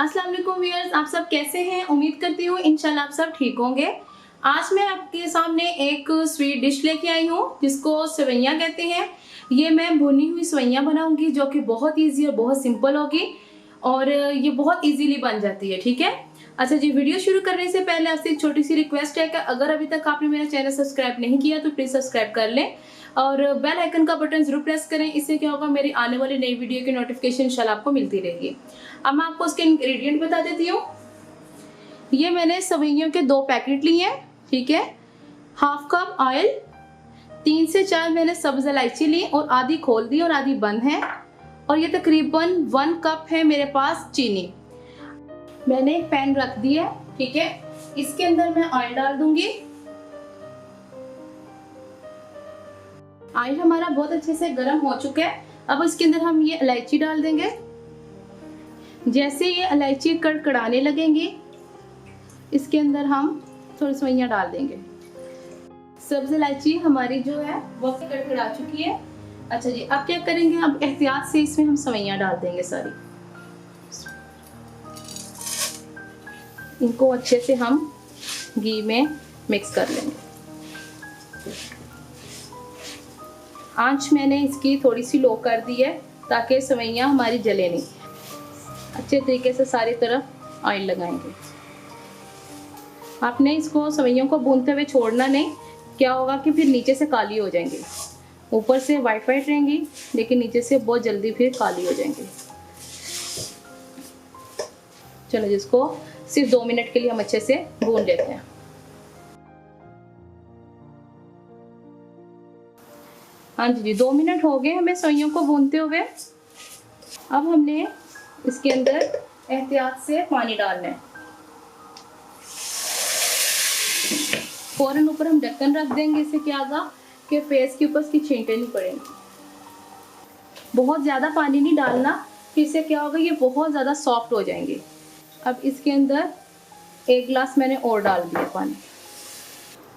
अस्सलाम वालेकुम व्यूअर्स, आप सब कैसे हैं? उम्मीद करती हूँ इंशाल्लाह आप सब ठीक होंगे। आज मैं आपके सामने एक स्वीट डिश लेके आई हूँ जिसको सेवइयाँ कहते हैं। ये मैं भुनी हुई सेवइयाँ बनाऊंगी जो कि बहुत ईजी और बहुत सिंपल होगी और ये बहुत इजीली बन जाती है। ठीक है, अच्छा जी, वीडियो शुरू करने से पहले आपसे एक छोटी सी रिक्वेस्ट है कि अगर अभी तक आपने मेरा चैनल सब्सक्राइब नहीं किया तो प्लीज सब्सक्राइब कर लें और बेल आइकन का बटन जरूर प्रेस करें। इससे क्या होगा, मेरी आने वाली नई वीडियो की नोटिफिकेशन इंशाल्लाह आपको मिलती रहेगी। अब मैं आपको उसके इंग्रेडिएंट बता देती हूँ। ये मैंने सेवइयों के 2 पैकेट लिए हैं। ठीक है, हाफ कप ऑयल, 3 से 4 मैंने सब्ज इलायची ली और आधी खोल दी और आधी बंद है। और ये तकरीबन 1 कप है मेरे पास चीनी। मैंने एक पैन रख दिया। ठीक है, इसके अंदर मैं ऑयल डाल दूंगी। ऑयल हमारा बहुत अच्छे से गर्म हो चुका है। अब इसके अंदर हम ये इलायची डाल देंगे। जैसे ये इलायची कड़कड़ाने लगेंगी इसके अंदर हम थोड़ी सेवइयां डाल देंगे। सब्ज इलायची हमारी जो है वो कड़कड़ा चुकी है। अच्छा जी, अब क्या करेंगे, अब एहतियात से इसमें हम सेवइयां डाल देंगे सारी। इनको अच्छे से हम घी में मिक्स कर लेंगे। आंच मैंने इसकी थोड़ी सी लो कर दी है ताकि सेवइयां हमारी जले नहीं। अच्छे तरीके से सारी तरफ ऑयल लगाएंगे। आपने इसको सेवइयों को भूनते हुए छोड़ना नहीं, क्या होगा कि फिर नीचे से काली हो जाएंगी। ऊपर से वाइट वाइट रहेंगी लेकिन नीचे से बहुत जल्दी फिर काली हो जाएंगी। चलो, जिसको सिर्फ 2 मिनट के लिए हम अच्छे से भून लेते हैं। हाँ जी, 2 मिनट हो गए हमें सेवइयों को भूनते हुए। अब हमने इसके अंदर एहतियात से पानी डालना है। फौरन ऊपर हम ढक्कन रख देंगे। इससे क्या होगा कि फेस के ऊपर इसकी छींटे नहीं पड़ेंगी। बहुत ज़्यादा पानी नहीं डालना, फिर से क्या होगा, ये बहुत ज़्यादा सॉफ्ट हो जाएंगे। अब इसके अंदर 1 गिलास मैंने और डाल दिया पानी।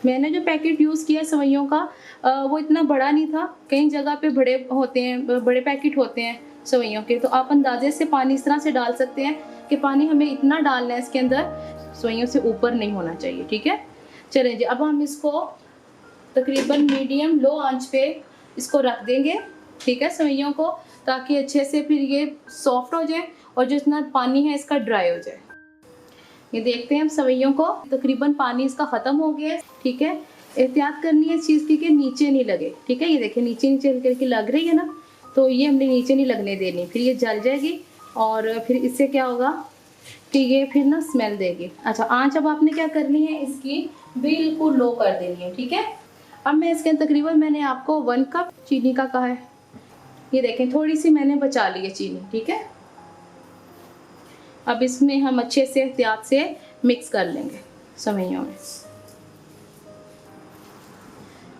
मैंने जो पैकेट यूज़ किया सेवइयों का वो इतना बड़ा नहीं था। कई जगह पे बड़े होते हैं, बड़े पैकेट होते हैं सेवइयों के, तो आप अंदाजे से पानी इस तरह से डाल सकते हैं कि पानी हमें इतना डालना है इसके अंदर, सेवइयों से ऊपर नहीं होना चाहिए। ठीक है, चलें जी, अब हम इसको तकरीबन मीडियम लो आंच पे इसको रख देंगे। ठीक है, सेवइयों को, ताकि अच्छे से फिर ये सॉफ्ट हो जाए और जितना पानी है इसका ड्राई हो जाए। ये देखते हैं हम सेवइयों को, तकरीबन पानी इसका ख़त्म हो गया है। ठीक है, एहतियात करनी है इस चीज़ की कि नीचे नहीं लगे। ठीक है, ये देखिए नीचे नीचे करके लग रही है ना, तो ये हमने नीचे नहीं लगने देनी, फिर ये जल जाएगी और फिर इससे क्या होगा कि ये फिर ना स्मेल देगी। अच्छा, आंच अब आपने क्या करनी है, इसकी बिल्कुल लो कर देनी है। ठीक है, अब मैं इसके तकरीबन मैंने आपको 1 कप चीनी का कहा है। ये देखें, थोड़ी सी मैंने बचा ली है चीनी। ठीक है, अब इसमें हम अच्छे से एहतियात से मिक्स कर लेंगे सेवइयों में।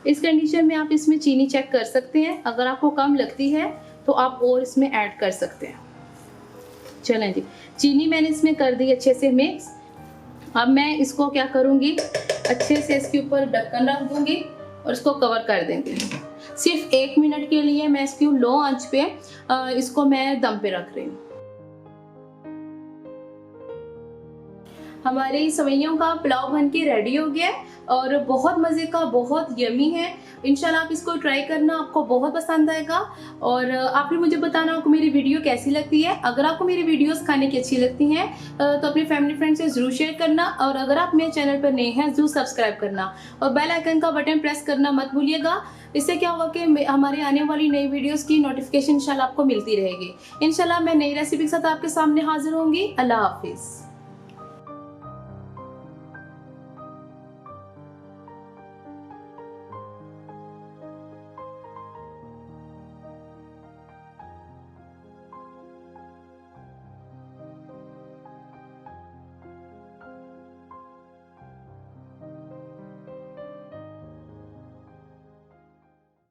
इस कंडीशन में आप इसमें चीनी चेक कर सकते हैं। अगर आपको कम लगती है तो आप और इसमें ऐड कर सकते हैं। चलें जी, चीनी मैंने इसमें कर दी अच्छे से मिक्स। अब मैं इसको क्या करूँगी, अच्छे से इसके ऊपर ढक्कन रख दूँगी और इसको कवर कर देंगे। सिर्फ 1 मिनट के लिए मैं इसकी लो आंच पे इसको मैं दम पे रख रही हूँ। हमारे सेवइयों का पुलाव बन के रेडी हो गया है और बहुत मज़े का, बहुत यमी है। इंशाल्लाह आप इसको ट्राई करना, आपको बहुत पसंद आएगा। और आपने मुझे बताना आपको मेरी वीडियो कैसी लगती है। अगर आपको मेरी वीडियोस खाने की अच्छी लगती हैं तो अपने फैमिली फ्रेंड से ज़रूर शेयर करना और अगर आप मेरे चैनल पर नए हैं ज़रूर सब्सक्राइब करना और बेल आइकन का बटन प्रेस करना मत भूलिएगा। इससे क्या होगा कि हमारे आने वाली नई वीडियोस की नोटिफिकेशन इंशाल्लाह आपको मिलती रहेगी। इंशाल्लाह मैं नई रेसिपी के साथ आपके सामने हाजिर होंगी। अल्लाह हाफिज़।